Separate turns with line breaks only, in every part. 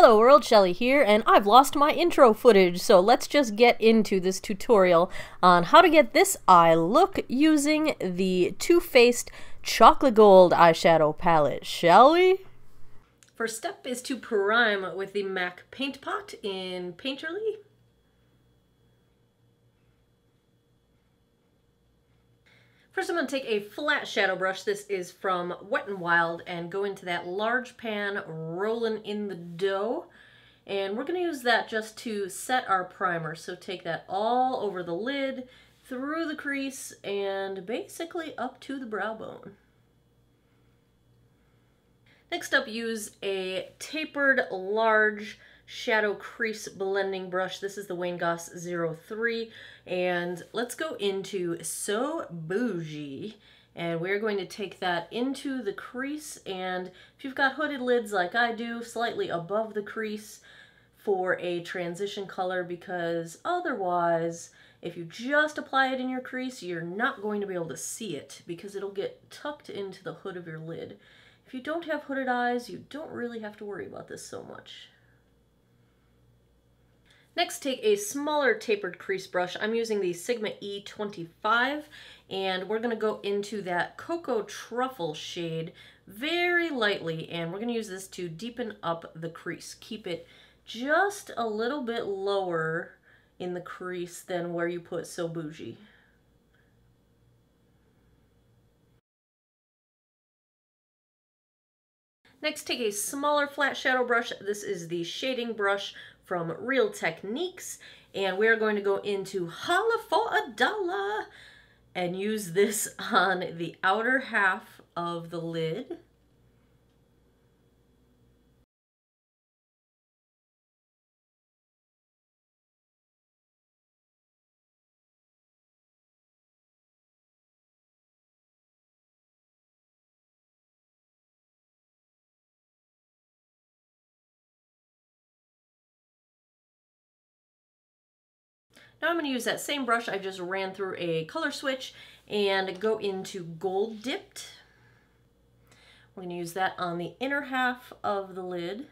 Hello world, Shelly here, and I've lost my intro footage, so let's just get into this tutorial on how to get this eye look using the Too Faced Chocolate Gold eyeshadow palette, shall we? First step is to prime with the MAC Paint Pot in Painterly. First I'm going to take a flat shadow brush, this is from Wet n Wild, and go into that large pan rolling in the dough. And we're going to use that just to set our primer. So take that all over the lid, through the crease, and basically up to the brow bone. Next up, use a tapered large shadow crease blending brush. This is the Wayne Goss 03, and let's go into So Bougie, and we're going to take that into the crease, and if you've got hooded lids like I do, slightly above the crease for a transition color, because otherwise if you just apply it in your crease, you're not going to be able to see it because it'll get tucked into the hood of your lid. If you don't have hooded eyes, you don't really have to worry about this so much. Next, take a smaller tapered crease brush. I'm using the Sigma E25, and we're going to go into that Cocoa Truffle shade very lightly, and we're going to use this to deepen up the crease. Keep it just a little bit lower in the crease than where you put So Bougie. Next, take a smaller flat shadow brush. This is the shading brush from Real Techniques, and we're going to go into Holla for a Dollar and use this on the outer half of the lid. Now I'm going to use that same brush I just ran through a color switch and go into Gold Dipped. We're going to use that on the inner half of the lid.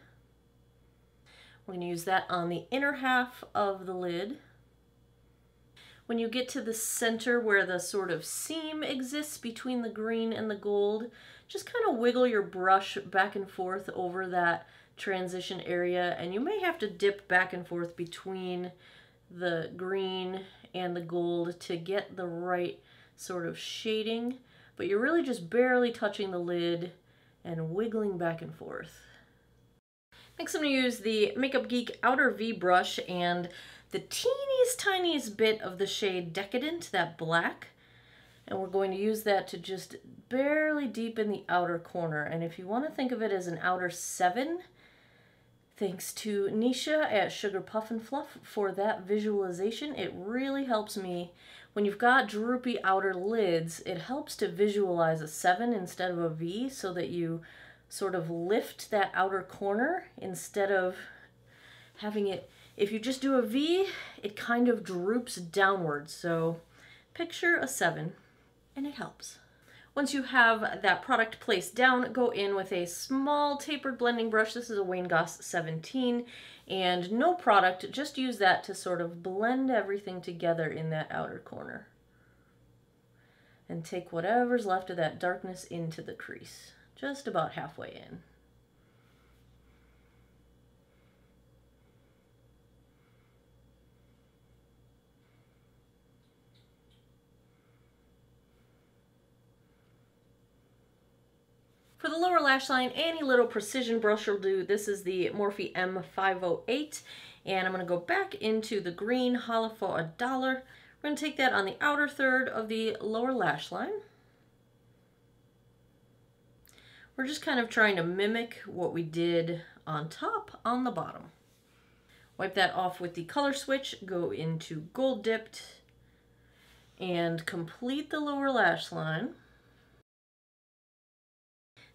We're going to use that on the inner half of the lid. When you get to the center where the sort of seam exists between the green and the gold, just kind of wiggle your brush back and forth over that transition area, and you may have to dip back and forth between the green and the gold to get the right sort of shading, but you're really just barely touching the lid and wiggling back and forth. Next I'm going to use the Makeup Geek Outer V brush and the tiniest bit of the shade Decadent, that black, and we're going to use that to just barely deepen the outer corner. And if you want to think of it as an outer 7, thanks to Nisha at Sugar Puff and Fluff for that visualization. It really helps me. When you've got droopy outer lids, it helps to visualize a 7 instead of a V so that you sort of lift that outer corner instead of having it, if you just do a V, it kind of droops downwards. So picture a 7 and it helps. Once you have that product placed down, go in with a small tapered blending brush. This is a Wayne Goss 17, and no product, just use that to sort of blend everything together in that outer corner. And take whatever's left of that darkness into the crease, just about halfway in. For the lower lash line, any little precision brush will do. This is the Morphe M508, and I'm going to go back into the green Holla for a Dollar. We're going to take that on the outer third of the lower lash line. We're just kind of trying to mimic what we did on top on the bottom. Wipe that off with the color switch, go into Gold Dipped, and complete the lower lash line.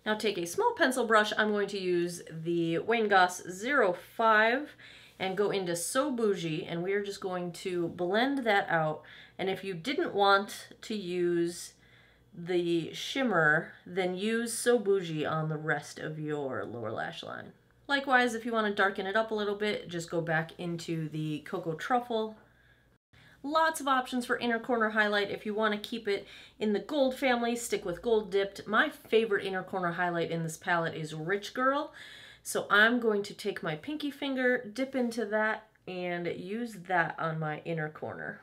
Now take a small pencil brush. I'm going to use the Wayne Goss 05 and go into So Bougie, and we are just going to blend that out. And if you didn't want to use the shimmer, then use So Bougie on the rest of your lower lash line. Likewise, if you want to darken it up a little bit, just go back into the Cocoa Truffle. Lots of options for inner corner highlight. If you want to keep it in the gold family, stick with gold dipped. My favorite inner corner highlight in this palette is Rich Girl. So I'm going to take my pinky finger, dip into that, and use that on my inner corner.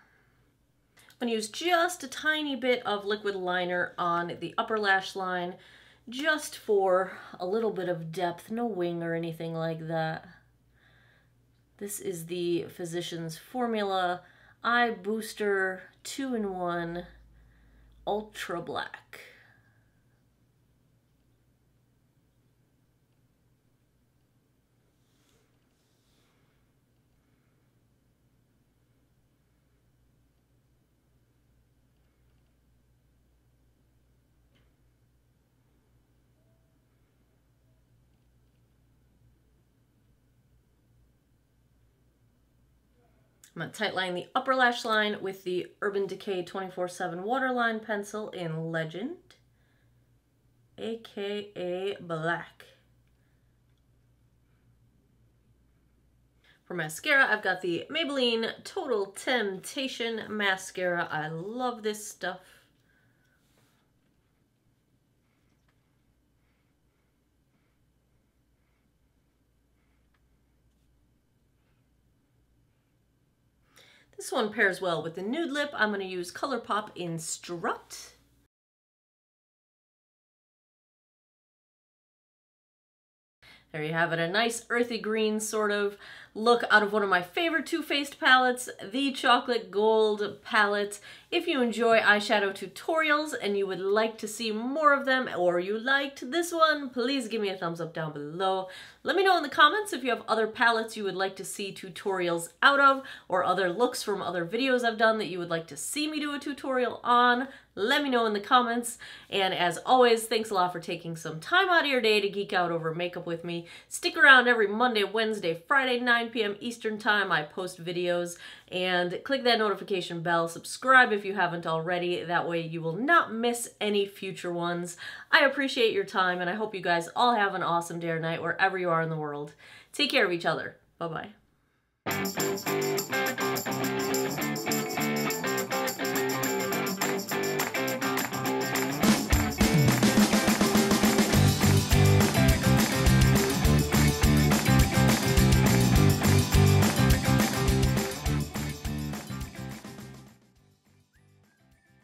I'm going to use just a tiny bit of liquid liner on the upper lash line, just for a little bit of depth, no wing or anything like that. This is the Physicians Formula Eye Booster 2-in-1 Ultra Black. I'm going to tightline the upper lash line with the Urban Decay 24/7 Waterline Pencil in Legend, aka Black. For mascara, I've got the Maybelline Total Temptation Mascara. I love this stuff. This one pairs well with the nude lip. I'm going to use ColourPop in Strut. There you have it, a nice earthy green sort of look out of one of my favorite Too Faced palettes, the Chocolate Gold palette. If you enjoy eyeshadow tutorials and you would like to see more of them, or you liked this one, please give me a thumbs up down below. Let me know in the comments if you have other palettes you would like to see tutorials out of, or other looks from other videos I've done that you would like to see me do a tutorial on. Let me know in the comments. And as always, thanks a lot for taking some time out of your day to geek out over makeup with me. Stick around every Monday, Wednesday, Friday, 9 p.m. Eastern Time. I post videos, and click that notification bell. Subscribe if you haven't already. That way you will not miss any future ones. I appreciate your time, and I hope you guys all have an awesome day or night wherever you are in the world. Take care of each other. Bye-bye.